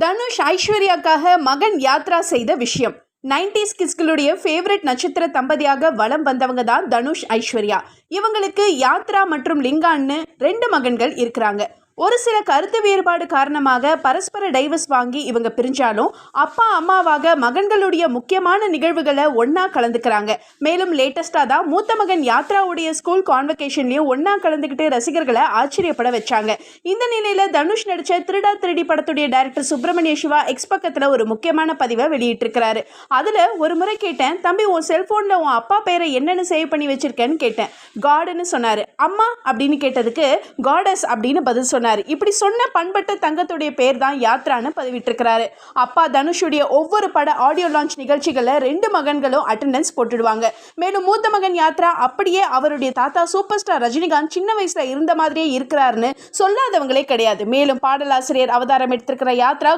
தனுஷ் ஐஸ்வர்யாக்காக மகன் யாத்ரா செய்த விஷயம். 90s கிட்ஸ்களுடைய ஃபேவரட் நட்சத்திர தம்பதியாக வலம் வந்தவங்க தான் தனுஷ் ஐஸ்வர்யா. இவங்களுக்கு யாத்ரா மற்றும் லிங்கான்னு 2 மகன்கள் இருக்கிறாங்க. ஒரு சில கருத்து வேறுபாடு காரணமாக பரஸ்பர டைவர்ஸ் வாங்கி இவங்க பிரிஞ்சாலும் அப்பா அம்மாவாக மகன்களுடைய முக்கியமான நிகழ்வுகளை ஒன்னா கலந்துக்கிறாங்க. மேலும் லேட்டஸ்டா தான் மூத்த மகன் யாத்ராவுடைய ஸ்கூல் கான்வகேஷன்லயும் ஒன்னா கலந்துக்கிட்டு ரசிகர்களை ஆச்சரியப்பட வச்சாங்க. இந்த நிலையில தனுஷ் நடிச்ச திருடா திருடி படத்துடைய டைரக்டர் சுப்பிரமணிய சிவா எக்ஸ் பக்கத்துல ஒரு முக்கியமான பதிவை வெளியிட்டிருக்கிறாரு. அதுல ஒரு முறை கேட்டேன், தம்பி உன் செல்போன்ல உன் அப்பா பேரை என்னன்னு சேவ் பண்ணி வச்சிருக்கேன்னு கேட்டேன். காடுன்னு சொன்னாரு. அம்மா அப்படின்னு கேட்டதுக்கு காடஸ் அப்படின்னு பதில் சொன்னார். இப்படி சொன்ன பண்பட்ட தங்கத்துடைய பேர் தான் யாத்ரான்னு பதிவிட்டிருக்கிறாரு. அப்பா தனுஷுடைய ஒவ்வொரு பட ஆடியோ லான்ச் நிகழ்ச்சிகளை 2 மகன்களும் அட்டெண்டன்ஸ் போட்டுடுவாங்க. மேலும் மூத்த மகன் யாத்ரா அப்படியே அவருடைய தாத்தா சூப்பர் ஸ்டார் ரஜினிகாந்த் சின்ன வயசுல இருந்த மாதிரியே இருக்கிறாருன்னு சொல்லாதவங்களே கிடையாது. மேலும் பாடலாசிரியர் அவதாரம் எடுத்திருக்கிற யாத்ரா